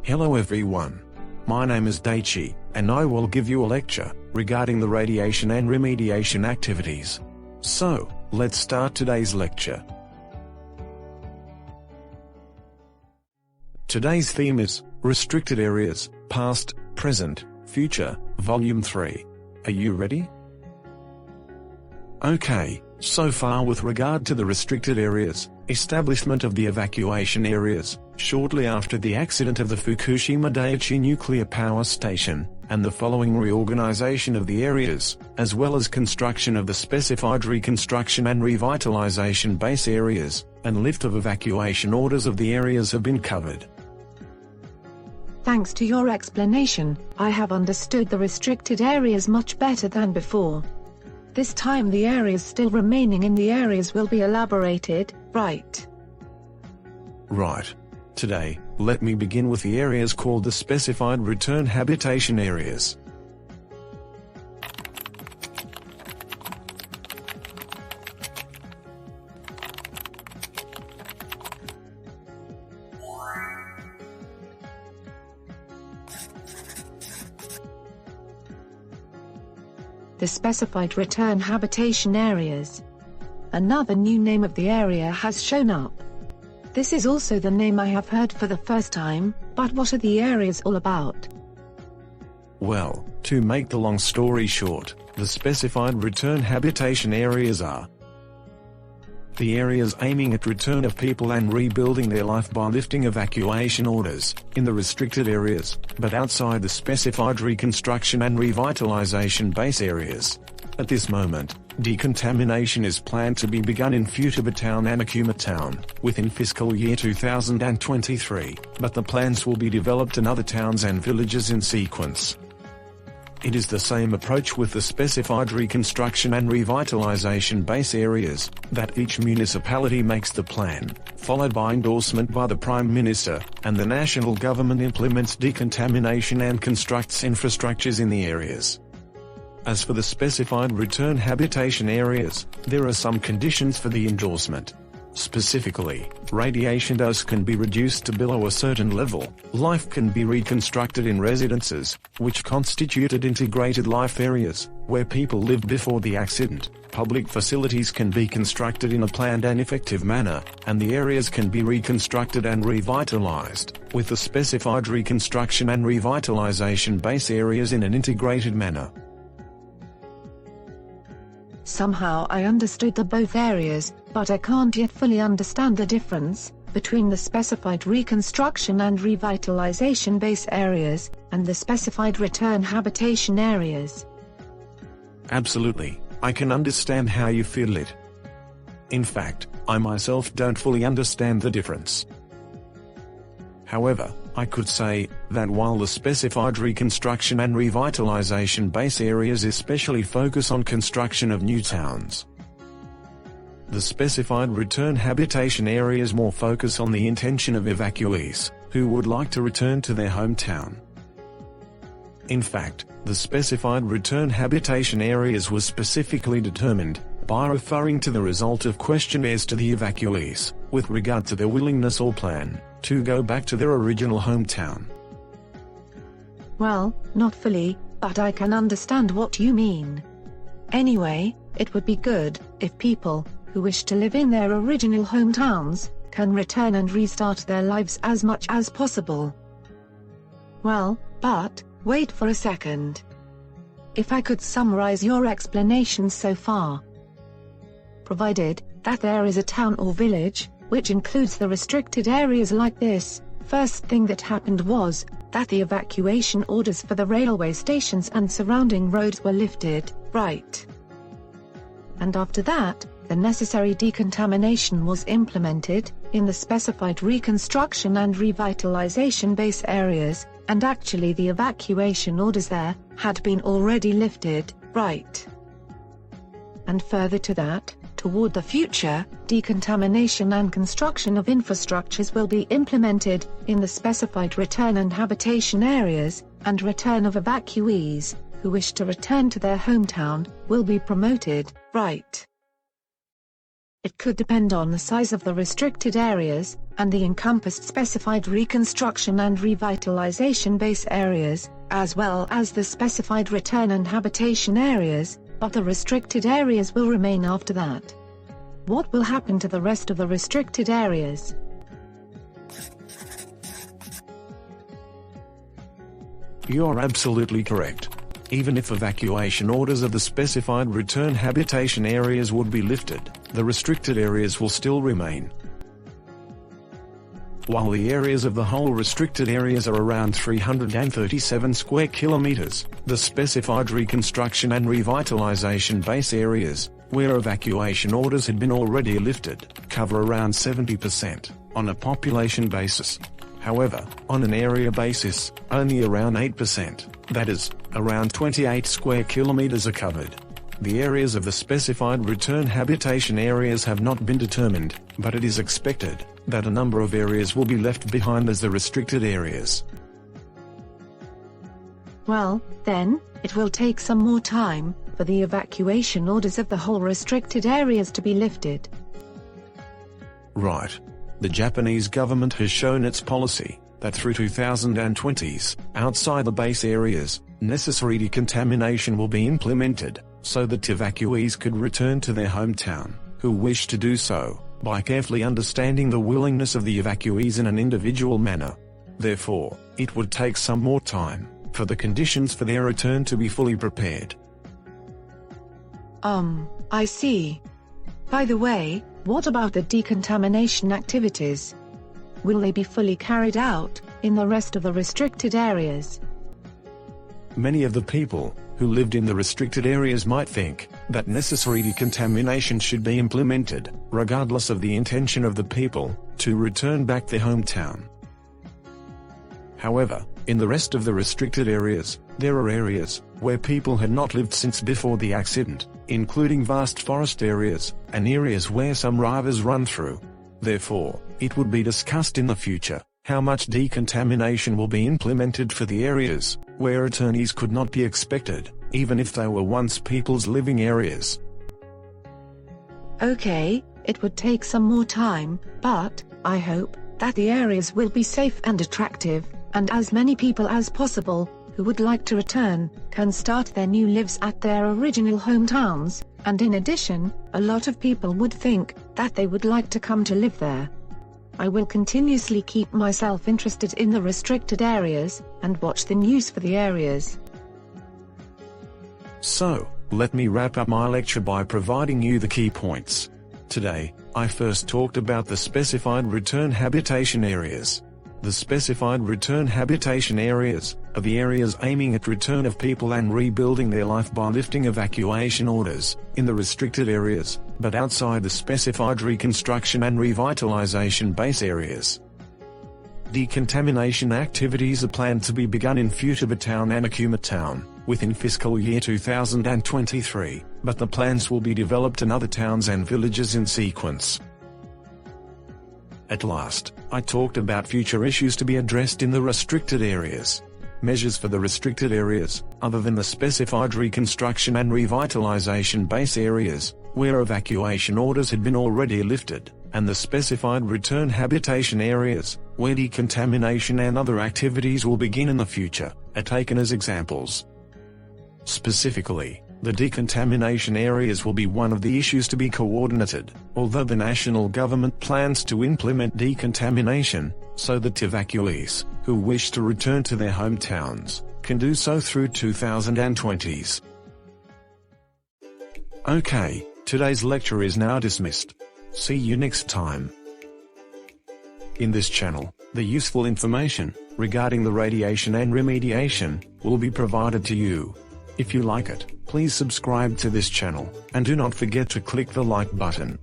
Hello everyone. My name is Daiichi, and I will give you a lecture regarding the radiation and remediation activities. So, let's start today's lecture. Today's theme is Restricted Areas, Past, Present, Future, Volume 3. Are you ready? Okay, so far with regard to the restricted areas, establishment of the evacuation areas, shortly after the accident of the Fukushima Daiichi nuclear power station, and the following reorganization of the areas, as well as construction of the specified reconstruction and revitalization base areas, and lift of evacuation orders of the areas have been covered. Thanks to your explanation, I have understood the restricted areas much better than before. This time the areas still remaining in the areas will be elaborated, right? Right. Today, let me begin with the areas called the Specified Return Habitation Areas. The Specified Return Habitation Areas. Another new name of the area has shown up. This is also the name I have heard for the first time, but what are the areas all about? Well, to make the long story short, the Specified Return Habitation Areas are the areas aiming at return of people and rebuilding their life by lifting evacuation orders, in the restricted areas, but outside the specified reconstruction and revitalization base areas. At this moment, decontamination is planned to be begun in Fukushima Town and Akuma Town, within fiscal year 2023, but the plans will be developed in other towns and villages in sequence. It is the same approach with the specified reconstruction and revitalization base areas, that each municipality makes the plan, followed by endorsement by the Prime Minister, and the national government implements decontamination and constructs infrastructures in the areas. As for the specified return habitation areas, there are some conditions for the endorsement. Specifically, radiation dose can be reduced to below a certain level, life can be reconstructed in residences, which constituted integrated life areas, where people lived before the accident, public facilities can be constructed in a planned and effective manner, and the areas can be reconstructed and revitalized, with the specified reconstruction and revitalization base areas in an integrated manner. Somehow I understood the both areas, but I can't yet fully understand the difference between the specified reconstruction and revitalization base areas, and the specified return habitation areas. Absolutely, I can understand how you feel it. In fact, I myself don't fully understand the difference. However, I could say that while the specified reconstruction and revitalization base areas especially focus on construction of new towns, the specified return habitation areas more focus on the intention of evacuees, who would like to return to their hometown. In fact, the specified return habitation areas was specifically determined by referring to the result of questionnaires to the evacuees, with regard to their willingness or plan to go back to their original hometown. Well, not fully, but I can understand what you mean. Anyway, it would be good if people who wish to live in their original hometowns can return and restart their lives as much as possible. Well, but wait for a second. If I could summarize your explanation so far. Provided that there is a town or village, which includes the restricted areas like this, first thing that happened was that the evacuation orders for the railway stations and surrounding roads were lifted, right? And after that, the necessary decontamination was implemented in the specified reconstruction and revitalization base areas, and actually the evacuation orders there had been already lifted, right? And further to that, toward the future, decontamination and construction of infrastructures will be implemented in the specified return and habitation areas, and return of evacuees who wish to return to their hometown will be promoted, right? it could depend on the size of the restricted areas, and the encompassed specified reconstruction and revitalization base areas, as well as the specified return and habitation areas, but the restricted areas will remain after that. What will happen to the rest of the restricted areas? You are absolutely correct. Even if evacuation orders of the specified return habitation areas would be lifted, the restricted areas will still remain. While the areas of the whole restricted areas are around 337 square kilometers, the specified reconstruction and revitalization base areas, where evacuation orders had been already lifted, cover around 70%, on a population basis. However, on an area basis, only around 8%, that is, around 28 square kilometers are covered. The areas of the specified return habitation areas have not been determined, but it is expected that a number of areas will be left behind as the restricted areas. Well, then, it will take some more time for the evacuation orders of the whole restricted areas to be lifted. Right. The Japanese government has shown its policy that through 2020s, outside the base areas, necessary decontamination will be implemented, so that evacuees could return to their hometown, who wish to do so, by carefully understanding the willingness of the evacuees in an individual manner. Therefore, it would take some more time for the conditions for their return to be fully prepared. I see. By the way, what about the decontamination activities? Will they be fully carried out in the rest of the restricted areas? Many of the people who lived in the restricted areas might think that necessary decontamination should be implemented, regardless of the intention of the people to return back their hometown. However, in the rest of the restricted areas, there are areas where people had not lived since before the accident, including vast forest areas, and areas where some rivers run through. Therefore, it would be discussed in the future how much decontamination will be implemented for the areas where attorneys could not be expected, even if they were once people's living areas. Okay, it would take some more time, but I hope that the areas will be safe and attractive, and as many people as possible who would like to return can start their new lives at their original hometowns, and in addition, a lot of people would think that they would like to come to live there. I will continuously keep myself interested in the restricted areas, and watch the news for the areas. So, let me wrap up my lecture by providing you the key points. Today, I first talked about the specified return habitation areas. The specified return habitation areas are the areas aiming at return of people and rebuilding their life by lifting evacuation orders in the restricted areas, but outside the specified reconstruction and revitalization base areas. Decontamination activities are planned to be begun in Fukushima Town and Akuma Town within fiscal year 2023, but the plans will be developed in other towns and villages in sequence. At last, I talked about future issues to be addressed in the restricted areas. Measures for the restricted areas, other than the specified reconstruction and revitalization base areas, where evacuation orders had been already lifted, and the specified return habitation areas, where decontamination and other activities will begin in the future, are taken as examples. Specifically, the decontamination areas will be one of the issues to be coordinated, although the national government plans to implement decontamination, so that evacuees, who wish to return to their hometowns, can do so through 2020s. Okay, today's lecture is now dismissed. See you next time. In this channel, the useful information regarding the radiation and remediation will be provided to you. If you like it, please subscribe to this channel, and do not forget to click the like button.